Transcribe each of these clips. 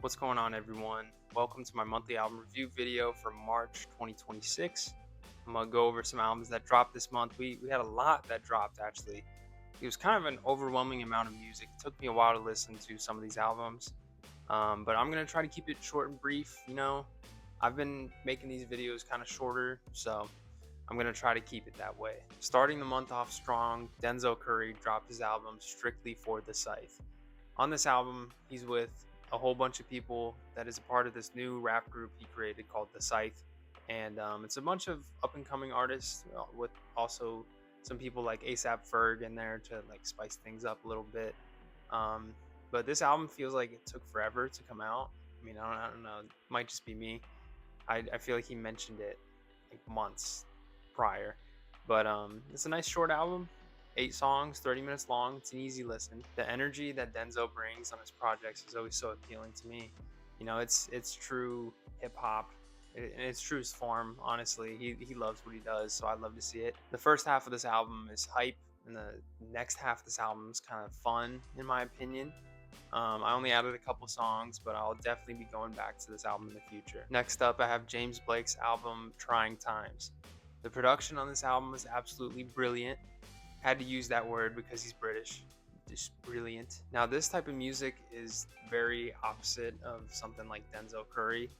What's going on, everyone? Welcome to my monthly album review video for March 2026. I'm gonna go over some albums that dropped this month. We had a lot that dropped actually. It was kind of an overwhelming amount of music. It took me a while to listen to some of these albums, but I'm gonna try to keep it short and brief. I've been making these videos kind of shorter, so I'm gonna try to keep it that way. Starting the month off strong, Denzel Curry dropped his album Strictly for the Scythe. On this album, he's with a whole bunch of people that is a part of this new rap group he created called The Scythe. And it's a bunch of up and coming artists with also some people like ASAP Ferg in there to like spice things up a little bit. Um, but this album feels like it took forever to come out. I don't know. It might just be me. I feel like he mentioned it like months prior. But it's a nice short album. 8 songs, 30 minutes long. It's an easy listen. The energy that Denzel brings on his projects is always so appealing to me. It's true hip hop. In its truest form, honestly. He loves what he does, so I love to see it. The first half of this album is hype, and the next half of this album is kind of fun, in my opinion. I only added a couple songs, but I'll definitely be going back to this album in the future. Next up, I have James Blake's album Trying Times. The production on this album is absolutely brilliant. Had to use that word because he's British. Just brilliant. Now, this type of music is very opposite of something like Denzel Curry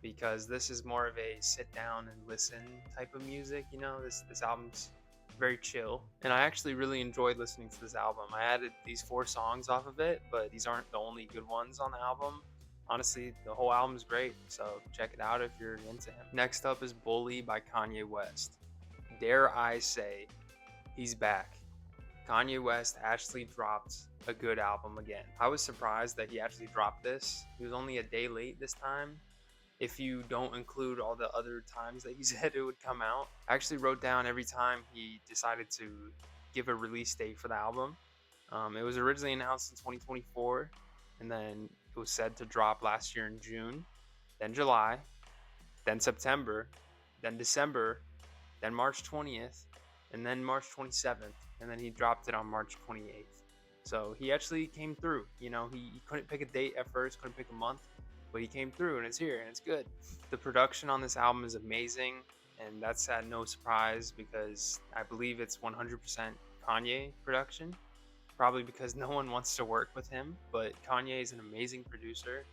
because this is more of a sit down and listen type of music. This album's very chill, and I actually really enjoyed listening to this album. I added these 4 songs off of it, but these aren't the only good ones on the album. Honestly, the whole album is great, so check it out if you're into him. Next up is Bully by Kanye West. Dare I say, he's back. Kanye West actually dropped a good album again. I was surprised that he actually dropped this. He was only a day late this time, if you don't include all the other times that he said it would come out. I actually wrote down every time he decided to give a release date for the album. It was originally announced in 2024, and then it was said to drop last year in June, then July, then September, then December, then March 20th, and then March 27th, and then he dropped it on March 28th. So he actually came through. He couldn't pick a date at first, couldn't pick a month, but he came through and it's here and it's good. The production on this album is amazing, and that's at no surprise because I believe it's 100% Kanye production. Probably because no one wants to work with him, but Kanye is an amazing producer,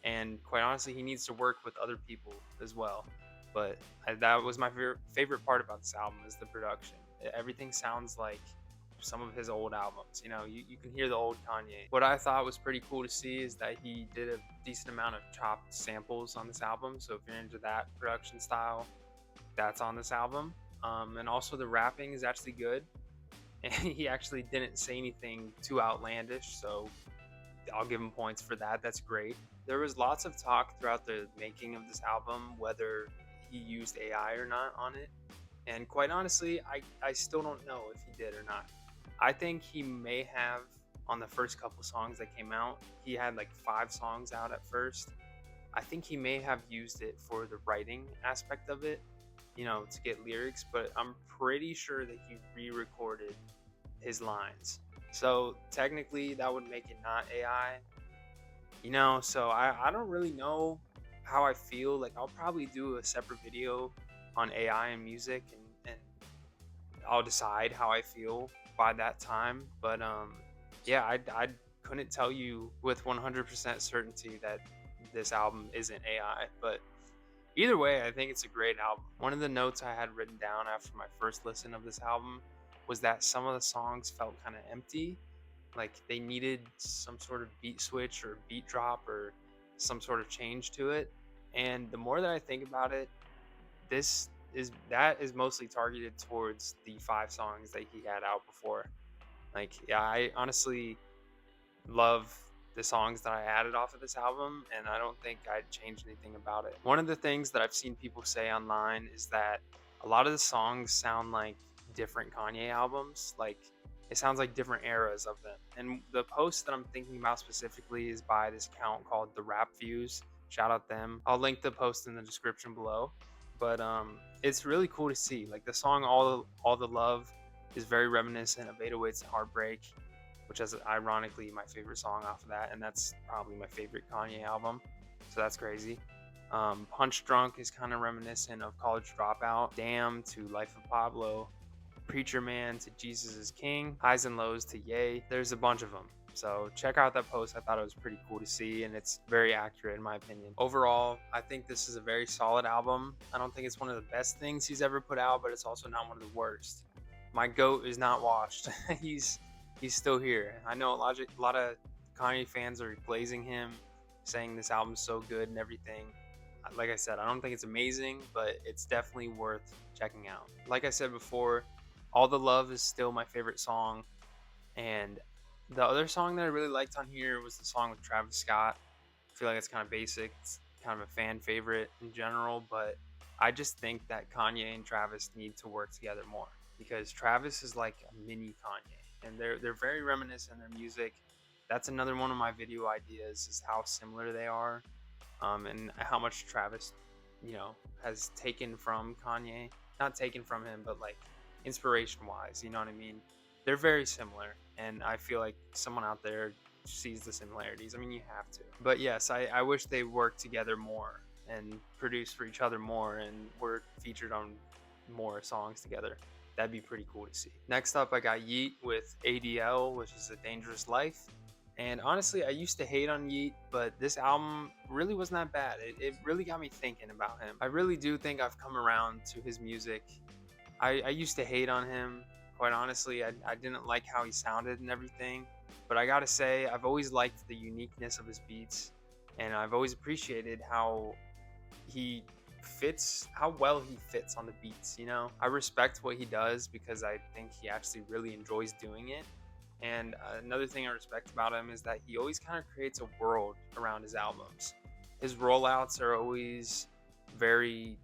and quite honestly, he needs to work with other people as well. But that was my favorite part about this album is the production. Everything sounds like some of his old albums. You can hear the old Kanye. What I thought was pretty cool to see is that he did a decent amount of chopped samples on this album. So if you're into that production style, that's on this album. And also the rapping is actually good. And he actually didn't say anything too outlandish, so I'll give him points for that. That's great. There was lots of talk throughout the making of this album whether he used AI or not on it. And quite honestly, I still don't know if he did or not. I think he may have on the first couple songs that came out. He had like 5 songs out at first. I think he may have used it for the writing aspect of it, to get lyrics, but I'm pretty sure that he re-recorded his lines. So technically that would make it not AI, so I don't really know how I feel. Like I'll probably do a separate video on AI and music, and I'll decide how I feel by that time. But yeah, I couldn't tell you with 100% certainty that this album isn't AI, but either way, I think it's a great album. One of the notes I had written down after my first listen of this album was that some of the songs felt kind of empty, like they needed some sort of beat switch or beat drop or some sort of change to it. And the more that I think about it, that is mostly targeted towards the 5 songs that he had out before. Like, yeah, I honestly love the songs that I added off of this album, and I don't think I'd change anything about it. One of the things that I've seen people say online is that a lot of the songs sound like different Kanye albums. Like, it sounds like different eras of them. And the post that I'm thinking about specifically is by this account called The Rap Views. Shout out them. I'll link the post in the description below. But it's really cool to see. Like the song All the Love is very reminiscent of 808s and Heartbreak, which is ironically my favorite song off of that, and that's probably my favorite Kanye album. so that's crazy. Punch Drunk is kind of reminiscent of College Dropout. Damn to Life of Pablo. Preacher Man to Jesus is King. Highs and Lows to Yay. There's a bunch of them. So check out that post. I thought it was pretty cool to see, and it's very accurate in my opinion. Overall, I think this is a very solid album. I don't think it's one of the best things he's ever put out, but it's also not one of the worst. My GOAT is not washed. he's still here. I know a lot of Kanye fans are glazing him, saying this album's so good and everything. Like I said, I don't think it's amazing, but it's definitely worth checking out. Like I said before, All the Love is still my favorite song, and the other song that I really liked on here was the song with Travis Scott. I feel like it's kind of basic. It's kind of a fan favorite in general, but I just think that Kanye and Travis need to work together more, because Travis is like a mini Kanye, and they're very reminiscent in their music. That's another one of my video ideas, is how similar they are, and how much Travis, has taken from Kanye. Not taken from him, but like inspiration wise, you know what I mean? They're very similar, and I feel like someone out there sees the similarities. I mean, you have to. But yes, I wish they worked together more and produced for each other more and were featured on more songs together. That'd be pretty cool to see. Next up, I got Yeet with ADL, which is A Dangerous Life. And honestly, I used to hate on Yeet, but this album really wasn't that bad. It really got me thinking about him. I really do think I've come around to his music. I used to hate on him, quite honestly. I didn't like how he sounded and everything. But I gotta say, I've always liked the uniqueness of his beats. And I've always appreciated how how well he fits on the beats, I respect what he does because I think he actually really enjoys doing it. And another thing I respect about him is that he always kind of creates a world around his albums. His rollouts are always very,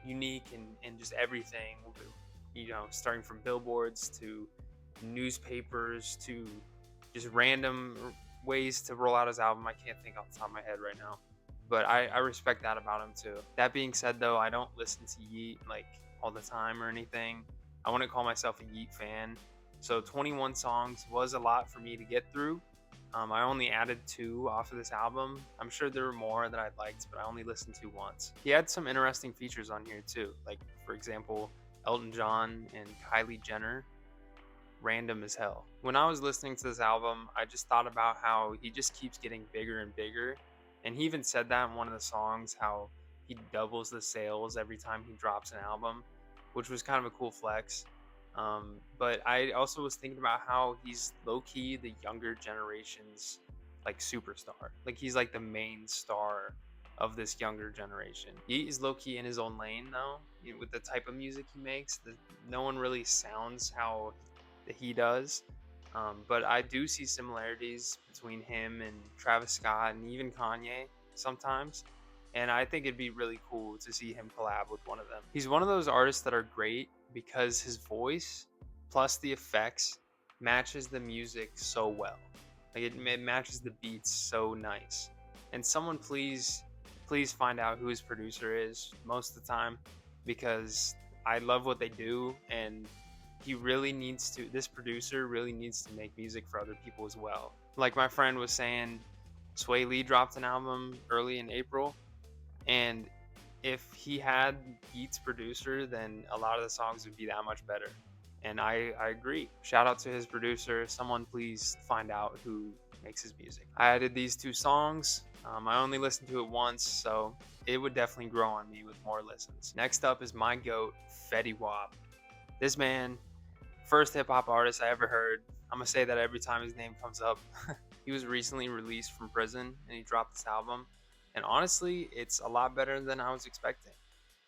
unique and just everything, starting from billboards to newspapers to just random ways to roll out his album. I can't think off the top of my head right now. But I respect that about him too. That being said, though, I don't listen to Yeet like all the time or anything. I wouldn't call myself a Yeet fan. So 21 songs was a lot for me to get through. I only added 2 off of this album. I'm sure there were more that I liked, but I only listened to once. He had some interesting features on here too. Like, for example, Elton John and Kylie Jenner. Random as hell. When I was listening to this album, I just thought about how he just keeps getting bigger and bigger. And he even said that in one of the songs, how he doubles the sales every time he drops an album, which was kind of a cool flex. But I also was thinking about how he's low-key the younger generation's like superstar. Like, he's like the main star of this younger generation. He is low-key in his own lane though, with the type of music he makes. No one really sounds how he does. But I do see similarities between him and Travis Scott and even Kanye sometimes. And I think it'd be really cool to see him collab with one of them. He's one of those artists that are great because his voice plus the effects matches the music so well. Like, it matches the beats so nice. And someone please find out who his producer is most of the time, because I love what they do, and this producer really needs to make music for other people as well. Like my friend was saying, Sway Lee dropped an album early in April, and if he had Yeet's producer, then a lot of the songs would be that much better. And I agree. Shout out to his producer. Someone please find out who makes his music. I added these 2 songs. I only listened to it once, so it would definitely grow on me with more listens. Next up is my GOAT, Fetty Wap. This man, first hip-hop artist I ever heard. I'm gonna say that every time his name comes up. He was recently released from prison and he dropped this album, and honestly, it's a lot better than I was expecting.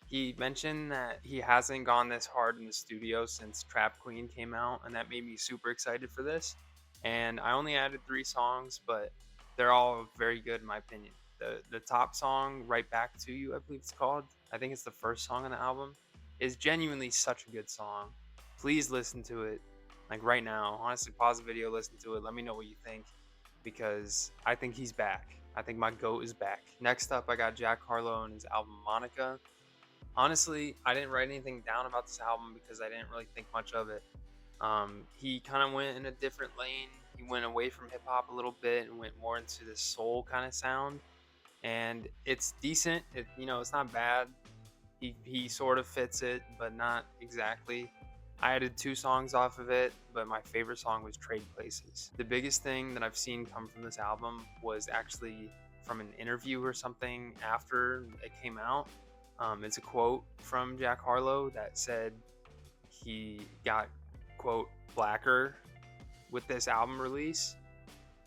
He mentioned that he hasn't gone this hard in the studio since Trap Queen came out, and that made me super excited for this. And I only added 3 songs, but they're all very good in my opinion. The top song, Right Back to You, I believe it's called, I think it's the first song on the album, is genuinely such a good song. Please listen to it, like right now. Honestly, pause the video, listen to it, let me know what you think, because I think he's back. I think my GOAT is back. Next up, I got Jack Harlow and his album Monica. Honestly, I didn't write anything down about this album because I didn't really think much of it. He kind of went in a different lane. He went away from hip hop a little bit and went more into this soul kind of sound. and it's decent. It's not bad. He sort of fits it, but not exactly. I added 2 songs off of it, but my favorite song was Trade Places. The biggest thing that I've seen come from this album was actually from an interview or something after it came out. It's a quote from Jack Harlow that said he got, quote, blacker with this album release.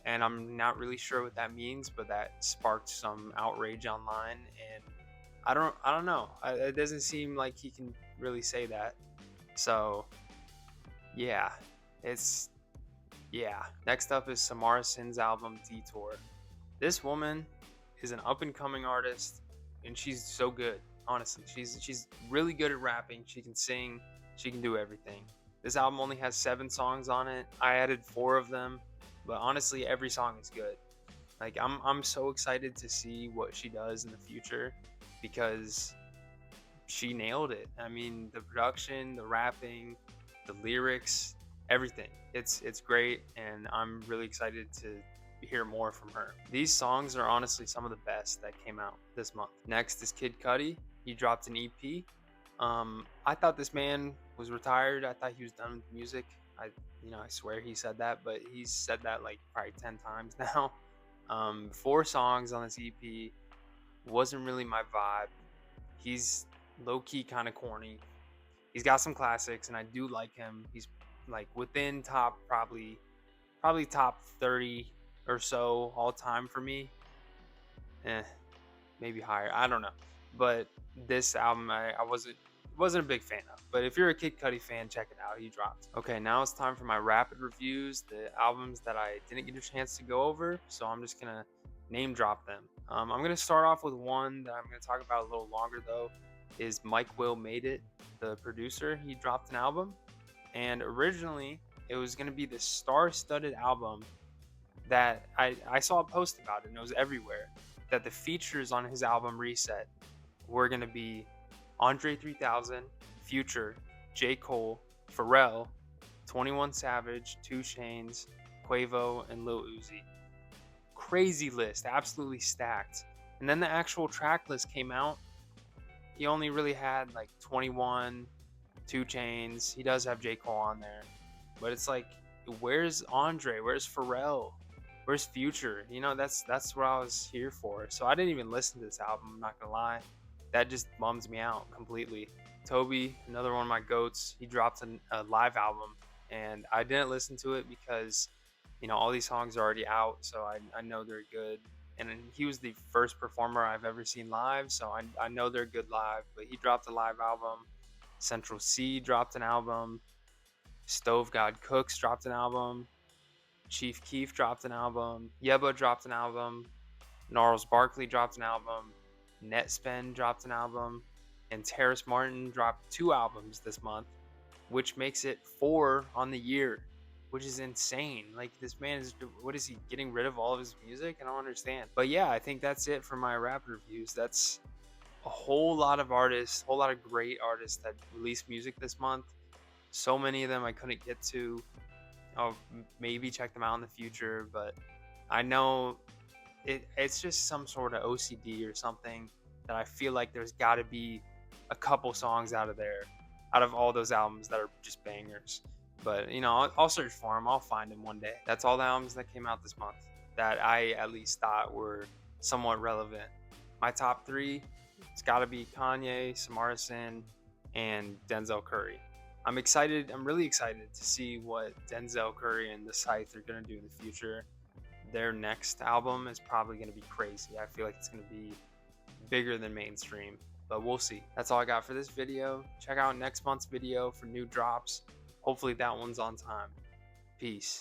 And I'm not really sure what that means, but that sparked some outrage online. And I don't know. It doesn't seem like he can really say that. So yeah, it's yeah. Next up is Samara Sin's album Detour. This woman is an up and coming artist, and she's so good. Honestly, she's really good at rapping. She can sing. She can do everything. This album only has 7 songs on it. I added 4 of them, but honestly, every song is good. Like I'm so excited to see what she does in the future because she nailed it. I mean, the production, the rapping, the lyrics, everything. It's great, and I'm really excited to hear more from her. These songs are honestly some of the best that came out this month. Next is Kid Cudi. He dropped an EP. I thought this man was retired. I thought he was done with music. I swear he said that, but he's said that like probably 10 times now. 4 songs on this EP wasn't really my vibe. He's low-key kind of corny. He's got some classics, and I do like him. He's like within top probably top 30 or so all time for me. Maybe higher. I don't know. But this album I wasn't a big fan of. But if you're a Kid Cudi fan, check it out. He dropped. Okay, now it's time for my rapid reviews, the albums that I didn't get a chance to go over. So I'm just gonna name drop them. I'm gonna start off with one that I'm gonna talk about a little longer though. Is Mike Will Made It, the producer. He dropped an album, and originally it was gonna be this star-studded album that I saw a post about it, and it was everywhere. That the features on his album Reset were gonna be Andre 3000, Future, J. Cole, Pharrell, 21 Savage, 2 Chainz, Quavo, and Lil Uzi. Crazy list, absolutely stacked. And then the actual track list came out. He only really had like 21, 2 Chainz. He does have J. Cole on there. But it's like, where's Andre? Where's Pharrell? Where's Future? That's what I was here for. So I didn't even listen to this album, I'm not gonna lie. That just bums me out completely. Toby, another one of my goats, he dropped a live album, and I didn't listen to it because all these songs are already out, so I know they're good. And he was the first performer I've ever seen live, so I know they're good live. But he dropped a live album. Central C dropped an album. Stove God Cooks dropped an album. Chief Keef dropped an album. Yebba dropped an album. Gnarls Barkley dropped an album. Netspend dropped an album. And Terrace Martin dropped 2 albums this month, which makes it 4 on the year, which is insane. Like, this man what is he, getting rid of all of his music? I don't understand. But yeah, I think that's it for my rap reviews. That's a whole lot of artists, whole lot of great artists that released music this month. So many of them I couldn't get to. I'll maybe check them out in the future, but I know it's just some sort of OCD or something that I feel like there's got to be a couple songs out of all those albums that are just bangers. But I'll search for them. I'll find them one day. That's all the albums that came out this month that I at least thought were somewhat relevant. My top 3, it's got to be Kanye, Samara Sin, and Denzel Curry. I'm really excited to see what Denzel Curry and the Scythe are going to do in the future. Their next album is probably going to be crazy. I feel like it's going to be bigger than mainstream, but we'll see. That's all I got for this video. Check out next month's video for new drops. Hopefully that one's on time. Peace.